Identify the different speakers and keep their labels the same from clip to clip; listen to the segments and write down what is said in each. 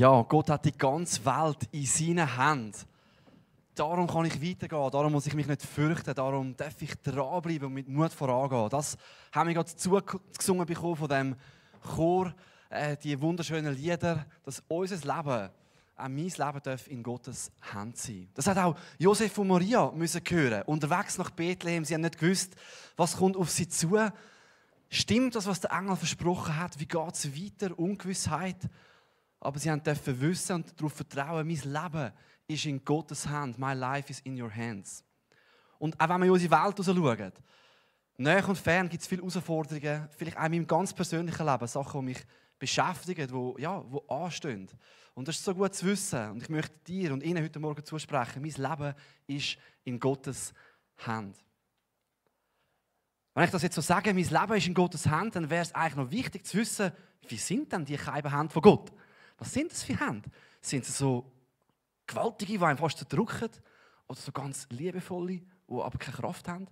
Speaker 1: Ja, Gott hat die ganze Welt in seinen Händen. Darum kann ich weitergehen, darum muss ich mich nicht fürchten, darum darf ich dranbleiben und mit Mut vorangehen. Das haben wir gerade zugesungen bekommen von dem Chor, die wunderschönen Lieder, dass unser Leben, auch mein Leben, darf in Gottes Hand sein. Das hat auch Josef und Maria müssen hören. Unterwegs nach Bethlehem, sie haben nicht gewusst, was kommt auf sie zu. Stimmt das, was der Engel versprochen hat? Wie geht es weiter? Ungewissheit. Aber sie dürfen wissen und darauf vertrauen, mein Leben ist in Gottes Hand. My life is in your hands. Und auch wenn wir in unsere Welt schauen, nahe und fern gibt es viele Herausforderungen, vielleicht auch in meinem ganz persönlichen Leben, Sachen, die mich beschäftigen, die anstehen. Und das ist so gut zu wissen. Und ich möchte dir und Ihnen heute Morgen zusprechen, mein Leben ist in Gottes Hand. Wenn ich das jetzt so sage, mein Leben ist in Gottes Hand, dann wäre es eigentlich noch wichtig zu wissen, wie sind denn die kleinen Hände von Gott? Was sind das für Hände? Sind sie so gewaltige, die einem fast zerdrücken? Oder so ganz liebevolle, die aber keine Kraft haben?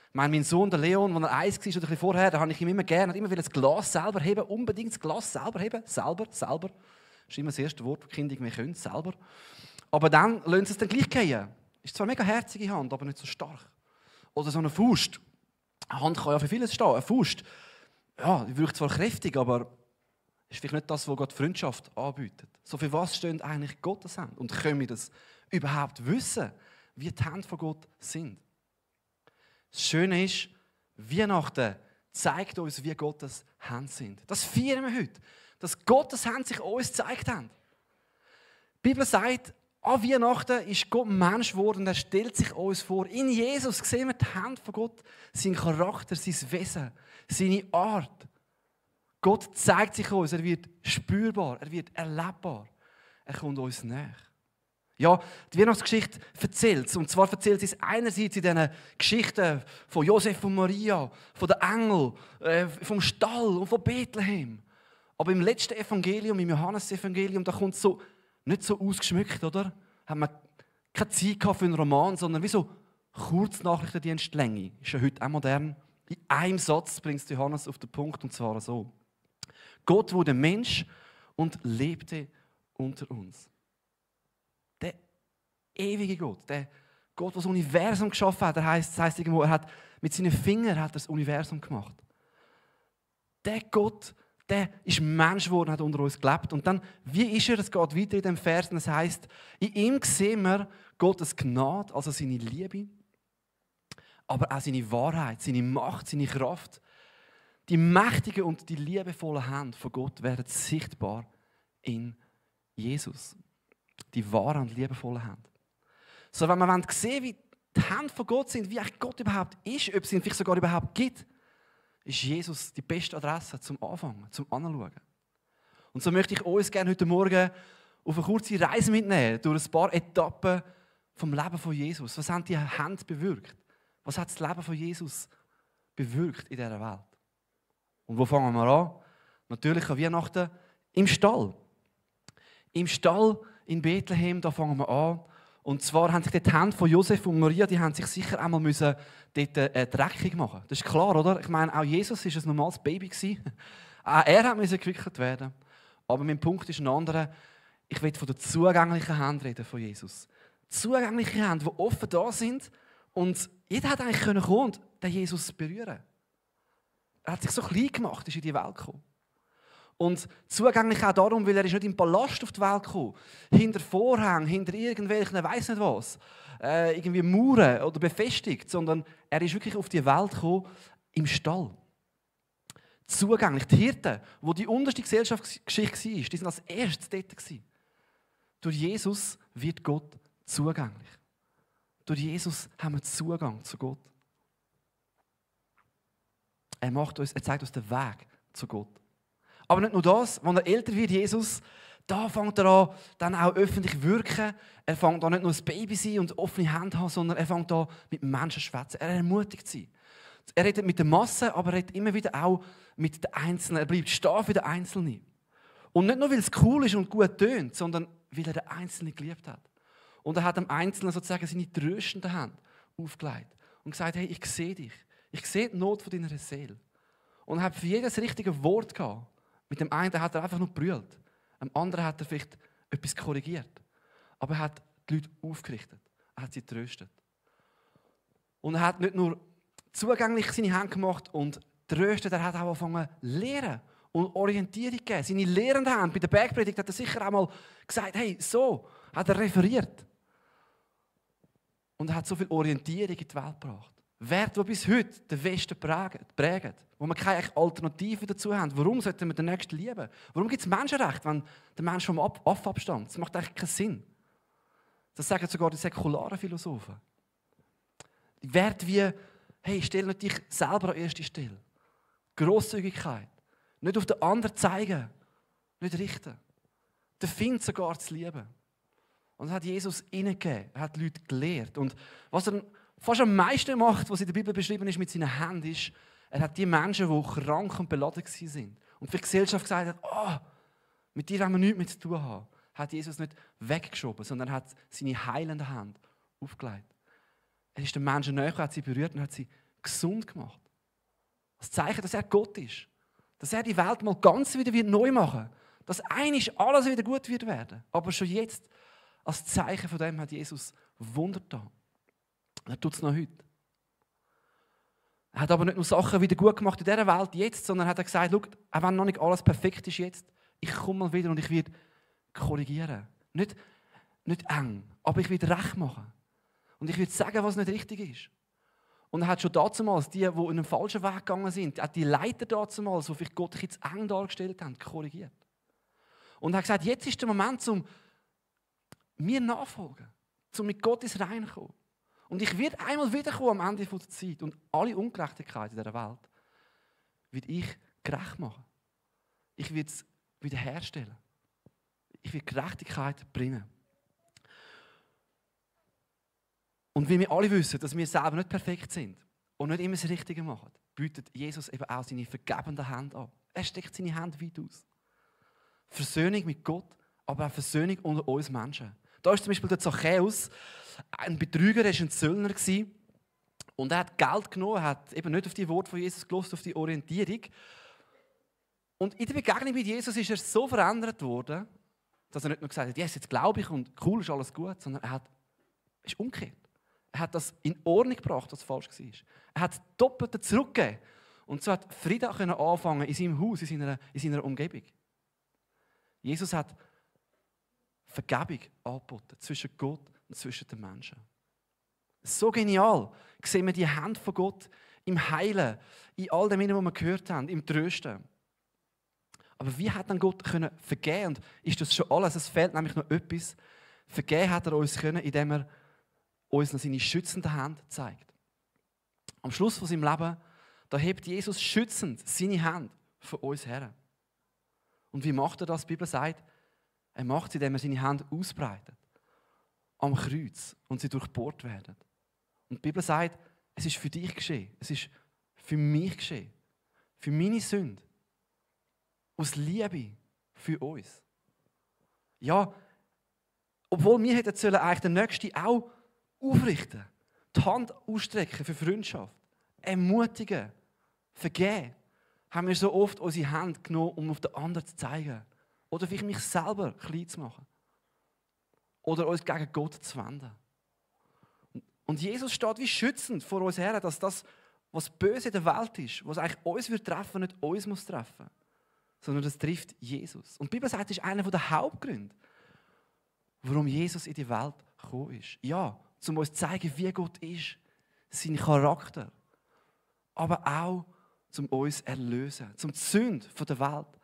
Speaker 1: Ich meine, mein Sohn, der Leon, als er 1 war oder ein bisschen vorher, da habe ich ihm immer gerne, immer das Glas selber heben, unbedingt das Glas selber heben. Selber. Das ist immer das erste Wort, das Kinder irgendwie können, selber. Aber dann lassen sie es dann gleich fallen. Ist zwar eine mega herzige Hand, aber nicht so stark. Oder so eine Faust. Eine Hand kann ja für vieles stehen. Eine Faust, ja, die wirkt zwar kräftig, aber ist vielleicht nicht das, was Gott Freundschaft anbietet. So für was stehen eigentlich Gottes Hände? Und können wir das überhaupt wissen, wie die Hände von Gott sind? Das Schöne ist, Weihnachten zeigt uns, wie Gottes Hände sind. Das feiern wir heute, dass Gottes Hände sich uns gezeigt haben. Die Bibel sagt, an Weihnachten ist Gott Mensch geworden und er stellt sich uns vor. In Jesus sehen wir die Hände von Gott, seinen Charakter, sein Wesen, seine Art. Gott zeigt sich uns, er wird spürbar, er wird erlebbar. Er kommt uns näher. Ja, die Weihnachtsgeschichte erzählt es. Und zwar erzählt sie es einerseits in diesen Geschichten von Josef und Maria, von den Engeln, vom Stall und von Bethlehem. Aber im letzten Evangelium, im Johannesevangelium, da kommt es so, nicht so ausgeschmückt, oder? Haben wir keine Zeit gehabt für einen Roman, sondern wie so Kurznachrichtendienstlänge. Ist ja heute auch modern. In einem Satz bringt es Johannes auf den Punkt, und zwar so. Gott wurde Mensch und lebte unter uns. Der ewige Gott, der Gott, der das Universum geschaffen hat, das heisst irgendwo, er hat mit seinen Fingern hat das Universum gemacht. Der Gott, der ist Mensch geworden, hat unter uns gelebt. Und dann, wie ist er? Es geht weiter in dem Vers, und es heisst, in ihm sehen wir Gottes Gnade, also seine Liebe, aber auch seine Wahrheit, seine Macht, seine Kraft. Die mächtigen und die liebevollen Hände von Gott werden sichtbar in Jesus. Die wahren und liebevollen Hände. So, wenn man sehen will, wie die Hände von Gott sind, wie echt Gott überhaupt ist, ob es ihn vielleicht sogar überhaupt gibt, ist Jesus die beste Adresse zum Anfangen, zum Anschauen. Und so möchte ich uns gerne heute Morgen auf eine kurze Reise mitnehmen, durch ein paar Etappen vom Leben von Jesus. Was haben die Hände bewirkt? Was hat das Leben von Jesus bewirkt in dieser Welt? Und wo fangen wir an? Natürlich an Weihnachten im Stall. Im Stall in Bethlehem, da fangen wir an. Und zwar haben sich die Hände von Josef und Maria, die haben sich sicher einmal dort dreckig machen. Das ist klar, oder? Ich meine, auch Jesus war ein normales Baby. Auch er musste gewickelt werden. Aber mein Punkt ist ein anderer. Ich will von der zugänglichen Hand reden von Jesus. Zugängliche Hände, die offen da sind. Und jeder hat eigentlich kommen und den Jesus berühren. Er hat sich so klein gemacht, ist in die Welt gekommen. Und zugänglich auch darum, weil er ist nicht im Palast auf die Welt gekommen, hinter Vorhängen, hinter irgendwelchen, weiss nicht was, irgendwie Mauern oder befestigt, sondern er ist wirklich auf die Welt gekommen, im Stall. Zugänglich. Die Hirten, wo die unterste Gesellschaftsgeschichte war, die sind als erstes dort gewesen. Durch Jesus wird Gott zugänglich. Durch Jesus haben wir Zugang zu Gott. Er zeigt uns den Weg zu Gott. Aber nicht nur das, wenn er älter wird, Jesus, da fängt er an, dann auch öffentlich wirken. Er fängt an, nicht nur ein Baby sein und offene Hände haben, sondern er fängt an, mit Menschen zu schwätzen. Er ermutigt sie. Er redet mit der Masse, aber er redet immer wieder auch mit den Einzelnen. Er bleibt stehen für den Einzelnen. Und nicht nur, weil es cool ist und gut tönt, sondern weil er den Einzelnen geliebt hat. Und er hat dem Einzelnen sozusagen seine tröstende Hand aufgelegt und gesagt, hey, ich sehe dich. Ich sehe die Not von deiner Seele. Und er hat für jedes richtige Wort gehabt. Mit dem einen hat er einfach nur gebrüllt. Am anderen hat er vielleicht etwas korrigiert. Aber er hat die Leute aufgerichtet. Er hat sie getröstet. Und er hat nicht nur zugänglich seine Hände gemacht und tröstet, er hat auch angefangen zu lehren und Orientierung gegeben. Seine lehrenden Hände bei der Bergpredigt hat er sicher auch mal gesagt, hey, so, hat er referiert. Und er hat so viel Orientierung in die Welt gebracht. Werte, die bis heute den Westen prägen, wo wir keine Alternative dazu haben. Warum sollten wir den Nächsten lieben? Warum gibt es Menschenrechte, wenn der Mensch vom Affe abstammt? Das macht eigentlich keinen Sinn. Das sagen sogar die säkularen Philosophen. Werte wie, hey, stell nicht dich selber an erste Stelle. Grosszügigkeit. Nicht auf den anderen zeigen. Nicht richten. Den Find sogar zu lieben. Und das hat Jesus hineingegeben. Er hat die Leute gelehrt. Und was er fast am meisten macht, was in der Bibel beschrieben ist mit seinen Händen, ist, er hat die Menschen, die krank und beladen waren und für die Gesellschaft gesagt hat, oh, mit dir wollen wir nichts mehr zu tun haben, hat Jesus nicht weggeschoben, sondern hat seine heilende Hand aufgelegt. Er ist den Menschen näher, hat sie berührt und hat sie gesund gemacht. Das Zeichen, dass er Gott ist. Dass er die Welt mal ganz wieder neu machen wird. Dass einisch alles wieder gut wird werden. Aber schon jetzt, als Zeichen von dem, hat Jesus Wunder getan. Er tut es noch heute. Er hat aber nicht nur Sachen wieder gut gemacht in dieser Welt jetzt, sondern hat gesagt, schau, auch wenn noch nicht alles perfekt ist jetzt, ich komme mal wieder und ich werde korrigieren. Nicht eng, aber ich werde recht machen. Und ich werde sagen, was nicht richtig ist. Und er hat schon damals die in einen falschen Weg gegangen sind, auch die Leiter damals, die vielleicht Gott jetzt eng dargestellt haben, korrigiert. Und er hat gesagt, jetzt ist der Moment, um mir nachfolgen, um mit Gott ins Reine zu kommen. Und ich werde einmal wiederkommen am Ende der Zeit und alle Ungerechtigkeiten dieser Welt werde ich gerecht machen. Ich werde es wiederherstellen. Ich werde Gerechtigkeit bringen. Und wie wir alle wissen, dass wir selber nicht perfekt sind und nicht immer das Richtige machen, bietet Jesus eben auch seine vergebende Hand an. Er steckt seine Hand weit aus. Versöhnung mit Gott, aber auch Versöhnung unter uns Menschen. Da ist zum Beispiel der Zachäus, ein Betrüger, er war ein Zöllner. Und er hat Geld genommen, hat eben nicht auf die Worte von Jesus gehört, auf die Orientierung. Und in der Begegnung mit Jesus ist er so verändert worden, dass er nicht nur gesagt hat, yes, jetzt glaube ich und cool, ist alles gut, sondern er ist umgekehrt. Er hat das in Ordnung gebracht, was falsch war. Er hat Doppelte zurückgegeben. Und so hat Frieden anfangen in seinem Haus, in seiner Umgebung. Jesus hat Vergebung angeboten zwischen Gott und zwischen den Menschen. So genial sehen wir die Hand von Gott im Heilen, in all dem, was wir gehört haben, im Trösten. Aber wie hat dann Gott vergeben? Und ist das schon alles? Es fehlt nämlich noch etwas. Vergeben hat er uns können, indem er uns noch seine schützende Hand zeigt. Am Schluss von seinem Leben, da hebt Jesus schützend seine Hand von uns her. Und wie macht er das? Die Bibel sagt, er macht es, indem er seine Hand ausbreitet. Am Kreuz. Und sie durchbohrt werden. Und die Bibel sagt, es ist für dich geschehen. Es ist für mich geschehen. Für meine Sünde. Aus Liebe für uns. Ja, obwohl wir hätten sollen eigentlich den Nächsten auch aufrichten, die Hand ausstrecken für Freundschaft, ermutigen, vergeben, haben wir so oft unsere Hand genommen, um auf den anderen zu zeigen. Oder vielleicht mich selber klein zu machen. Oder uns gegen Gott zu wenden. Und Jesus steht wie schützend vor uns her, dass das, was böse in der Welt ist, was eigentlich uns wird treffen, nicht uns muss treffen, sondern das trifft Jesus. Und die Bibel sagt, das ist einer der Hauptgründe, warum Jesus in die Welt gekommen ist. Ja, um uns zu zeigen, wie Gott ist, sein Charakter, aber auch um uns zu erlösen, um die Sünde von der Welt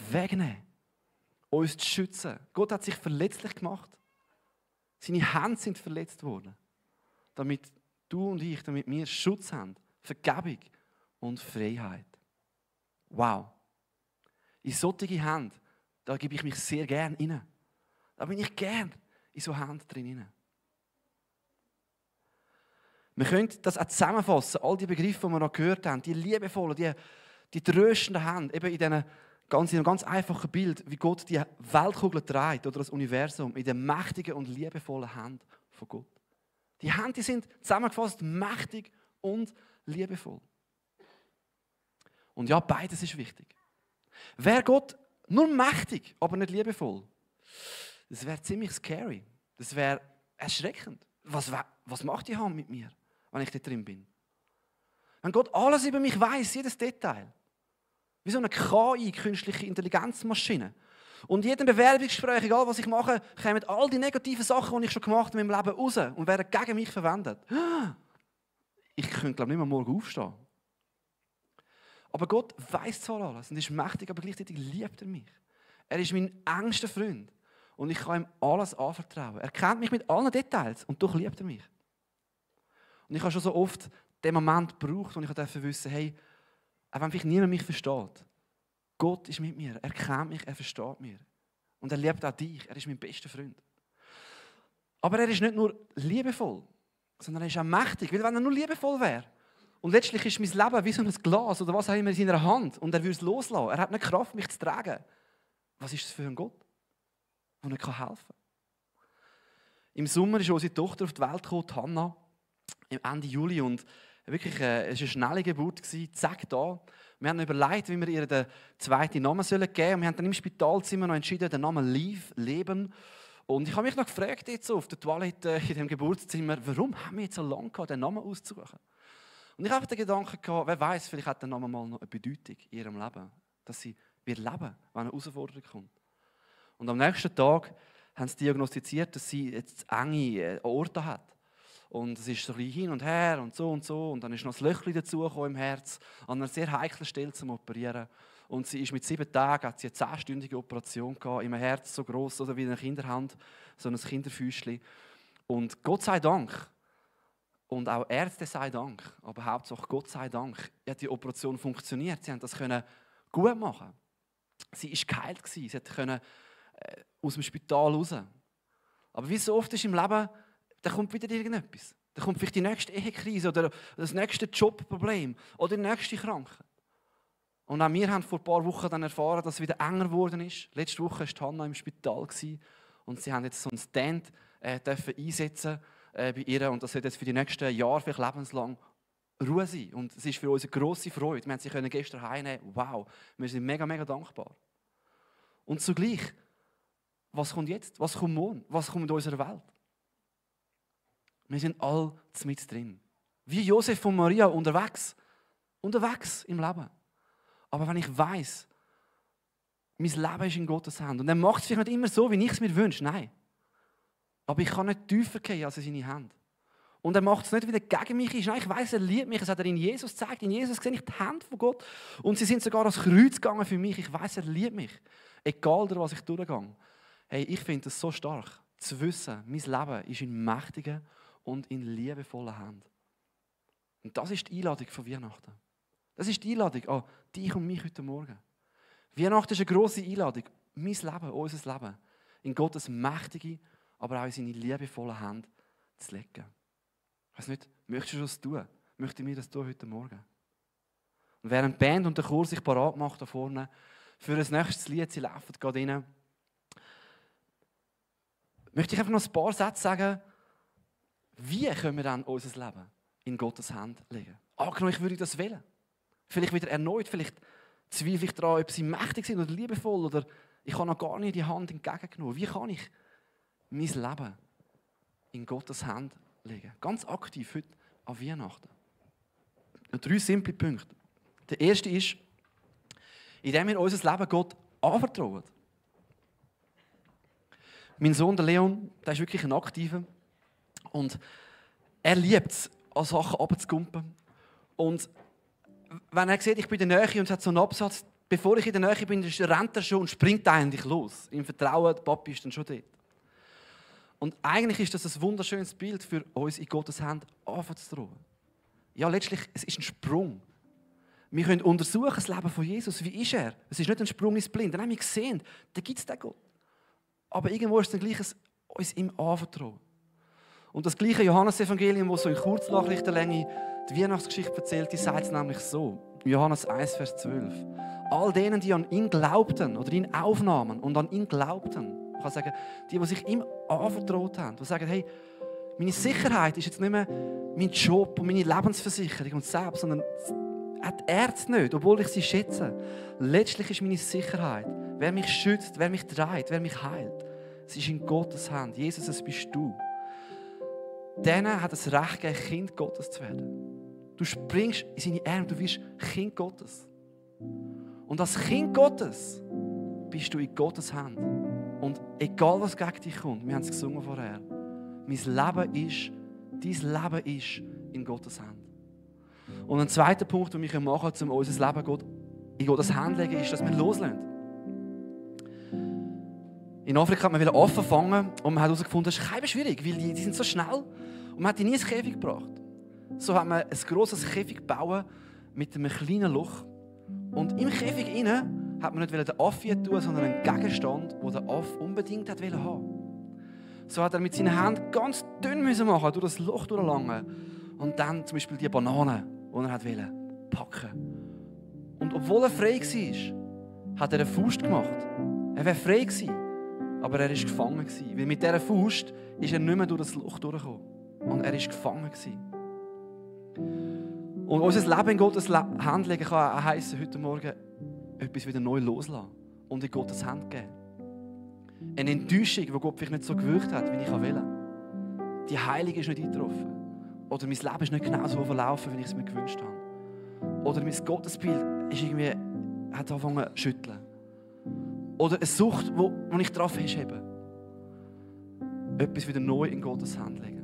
Speaker 1: wegnehmen, uns zu schützen. Gott hat sich verletzlich gemacht. Seine Hände sind verletzt worden, damit du und ich, damit wir Schutz haben, Vergebung und Freiheit. Wow. In solche Hände, da gebe ich mich sehr gern rein. Da bin ich gern in so Hände drin. Wir können das auch zusammenfassen, all die Begriffe, die wir noch gehört haben, die liebevollen, die tröstenden Hände, eben in einem ganz einfachen Bild, wie Gott die Weltkugel trägt oder das Universum in den mächtigen und liebevollen Händen von Gott. Die Hände die sind zusammengefasst mächtig und liebevoll. Und ja, beides ist wichtig. Wer Gott Nur mächtig, aber nicht liebevoll. Das wäre ziemlich scary. Das wäre erschreckend. Was macht die Hand mit mir, wenn ich da drin bin? Wenn Gott alles über mich weiß, jedes Detail. Wie so eine KI, künstliche Intelligenzmaschine. Und in jedem Bewerbungsgespräch, egal was ich mache, kommen all die negativen Sachen, die ich schon gemacht habe in meinem Leben, raus und werden gegen mich verwendet. Ich könnte, glaube ich, nicht mehr morgen aufstehen. Aber Gott weiß zwar alles und ist mächtig, aber gleichzeitig liebt er mich. Er ist mein engster Freund und ich kann ihm alles anvertrauen. Er kennt mich mit allen Details und doch liebt er mich. Und ich habe schon so oft den Moment gebraucht, wo ich wissen durfte, hey, auch wenn vielleicht niemand mich versteht, Gott ist mit mir, er kennt mich, er versteht mich. Und er liebt auch dich, er ist mein bester Freund. Aber er ist nicht nur liebevoll, sondern er ist auch mächtig. Weil wenn er nur liebevoll wäre, und letztlich ist mein Leben wie so ein Glas oder was auch immer in seiner Hand und er würde es loslassen. Er hat nicht Kraft, mich zu tragen. Was ist das für ein Gott, der nicht helfen kann? Im Sommer ist unsere Tochter auf die Welt gekommen, Hannah, Ende Juli. Und wirklich, es war eine schnelle Geburt, zack, da. Wir haben überlegt, wie wir ihr den zweiten Namen geben sollen. Wir haben dann im Spitalzimmer noch entschieden, den Namen Leben. Und ich habe mich noch gefragt, jetzt so auf der Toilette in dem Geburtszimmer, warum haben wir jetzt so lange gehabt, den Namen auszusuchen? Und ich habe den Gedanken gehabt, wer weiß, vielleicht hat der Name mal noch eine Bedeutung in ihrem Leben, dass sie wird leben, wenn eine Herausforderung kommt. Und am nächsten Tag haben sie diagnostiziert, dass sie jetzt enge Aorta hat. Und es ist so ein bisschen hin und her und so und so. Und dann ist noch ein Löchchen dazugekommen im Herz, an einer sehr heiklen Stelle zum Operieren. Und sie ist mit 7 Tagen, hat sie eine 10-stündige Operation gehabt, in einem Herz so gross oder wie eine Kinderhand, so ein Kinderfüßchen. Und Gott sei Dank, und auch Ärzte sei Dank, aber hauptsächlich Gott sei Dank, hat die Operation funktioniert. Sie haben das gut machen. Sie war geheilt, sie konnte aus dem Spital raus. Aber wie so oft ist im Leben, da kommt wieder irgendetwas. Da kommt vielleicht die nächste Ehekrise oder das nächste Jobproblem oder die nächste Krankheit. Und auch wir haben vor ein paar Wochen dann erfahren, dass es wieder enger geworden ist. Letzte Woche war Hannah im Spital und sie haben jetzt so einen Stand einsetzen bei ihr. Und das wird jetzt für die nächsten Jahre, vielleicht lebenslang, Ruhe sein. Und es ist für uns eine grosse Freude. Wir haben sie gestern heimnehmen. Wow, wir sind mega, mega dankbar. Und zugleich, was kommt jetzt? Was kommt morgen? Was kommt in unserer Welt? Wir sind alle mit drin. Wie Josef und Maria unterwegs. Unterwegs im Leben. Aber wenn ich weiss, mein Leben ist in Gottes Hand. Und er macht es vielleicht nicht immer so, wie ich es mir wünsche. Nein. Aber ich kann nicht tiefer gehen als in seine Hand. Und er macht es nicht, weil er gegen mich ist. Nein, ich weiss, er liebt mich. Das hat er in Jesus gezeigt. In Jesus sehe ich die Hand von Gott. Und sie sind sogar ans Kreuz gegangen für mich. Ich weiss, er liebt mich. Egal, durch was ich durchgehe. Hey, ich finde es so stark, zu wissen, mein Leben ist in mächtigen und in liebevollen Händen. Und das ist die Einladung von Weihnachten. Das ist die Einladung an dich und mich heute Morgen. Weihnachten ist eine grosse Einladung, mein Leben, unser Leben, in Gottes mächtige, aber auch in seine liebevollen Hände zu legen. Ich weiss nicht, möchtest du das tun? Möchte mir das tun heute Morgen? Und während die Band und der Chor sich parat macht da vorne, für ein nächstes Lied, sie laufen gerade rein, möchte ich einfach noch ein paar Sätze sagen, wie können wir dann unser Leben in Gottes Hand legen? Angenommen, ich würde das wählen. Vielleicht wieder erneut, vielleicht zweifle ich daran, ob sie mächtig sind oder liebevoll oder ich habe noch gar nicht die Hand entgegengenommen. Wie kann ich mein Leben in Gottes Hand legen? Ganz aktiv heute an Weihnachten. Und 3 simple Punkte. Der erste ist, indem wir unser Leben Gott anvertrauen. Mein Sohn, der Leon, der ist wirklich ein Aktiver. Und er liebt es, an Sachen runterzukumpen. Und wenn er sieht, ich bin in der Nähe und es hat so einen Absatz, bevor ich in der Nähe bin, rennt er schon und springt eigentlich los. Im Vertrauen, der Papi ist dann schon dort. Und eigentlich ist das ein wunderschönes Bild für uns in Gottes Hand anzutrauen. Ja, letztlich, es ist ein Sprung. Wir können untersuchen, das Leben von Jesus. Wie ist er? Es ist nicht ein Sprung ins Blinde. Dann haben wir gesehen, da gibt es den Gott. Aber irgendwo ist es dann gleich uns ihm anvertrauen. Und das gleiche Johannes-Evangelium, das so in Kurznachrichtenlänge die Weihnachtsgeschichte erzählt, die sagt es nämlich so. Johannes 1, Vers 12. All denen, die an ihn glaubten oder ihn aufnahmen und an ihn glaubten, ich kann sagen, die sich ihm anvertraut haben, die sagen, hey, meine Sicherheit ist jetzt nicht mehr mein Job und meine Lebensversicherung und selbst, sondern hat er es nicht, obwohl ich sie schätze. Letztlich ist meine Sicherheit, wer mich schützt, wer mich trägt, wer mich heilt. Es ist in Gottes Hand. Jesus, es bist du. Denen hat es Recht gegeben, Kind Gottes zu werden. Du springst in seine Arme, du wirst Kind Gottes. Und als Kind Gottes bist du in Gottes Hand. Und egal was gegen dich kommt, wir haben es gesungen vorher, dein Leben ist in Gottes Hand. Und ein zweiter Punkt, den wir machen können, um unser Leben in Gottes Hand zu legen, ist, dass wir loslassen. In Afrika hat man offen fangen und man hat herausgefunden, das ist schwierig, weil die sind so schnell und man hat die nie ins Käfig gebracht. So hat man ein grosses Käfig gebaut mit einem kleinen Loch. Und im Käfig innen hat man nicht den Affe tun, sondern einen Gegenstand, den der Affe unbedingt haben wollte. So hat er mit seinen Händen ganz dünn machen, durch das Loch durchlangen. Und dann zum Beispiel die Banane, die er wollte, packen. Und obwohl er frei war, hat er eine Faust gemacht. Er wäre frei gewesen, aber er war gefangen gewesen. Weil mit dieser Faust ist er nicht mehr durch das Loch durchgekommen. Und er war gefangen gewesen. Und unser Leben in Gottes Hand legen kann auch heissen, heute Morgen etwas wieder neu loslassen und in Gottes Hand geben. Eine Enttäuschung, die Gott vielleicht nicht so gewirkt hat, wie ich wollte. Die Heilung ist nicht eingetroffen. Oder mein Leben ist nicht genau so verlaufen, wie ich es mir gewünscht habe. Oder mein Gottesbild ist irgendwie, hat angefangen zu schütteln. Oder eine Sucht, wo ich drauf festhebe. Etwas wieder neu in Gottes Hand legen.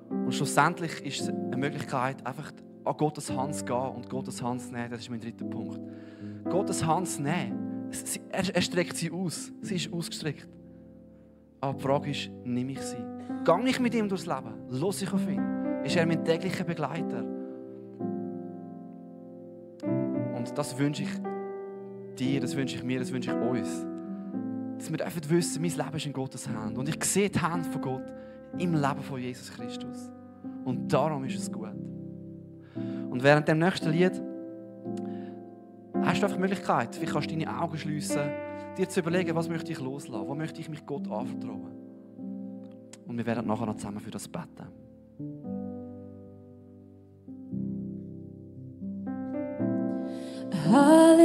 Speaker 1: Und schlussendlich ist es eine Möglichkeit, einfach an Gottes Hand zu gehen und Gottes Hand zu nehmen. Das ist mein dritter Punkt. Gottes Hand zu nehmen. Er streckt sie aus. Sie ist ausgestreckt. Aber die Frage ist, nehme ich sie? Gehe ich mit ihm durchs Leben? Höre ich auf ihn? Ist er mein täglicher Begleiter? Und das wünsche ich dir, das wünsche ich mir, das wünsche ich uns. Dass wir einfach wissen, mein Leben ist in Gottes Hand. Und ich sehe die Hand von Gott im Leben von Jesus Christus. Und darum ist es gut. Und während dem nächsten Lied hast du einfach die Möglichkeit, vielleicht kannst du deine Augen schliessen, dir zu überlegen, was möchte ich loslassen, wo möchte ich mich Gott anvertrauen. Und wir werden nachher noch zusammen für das beten.
Speaker 2: Hallelujah.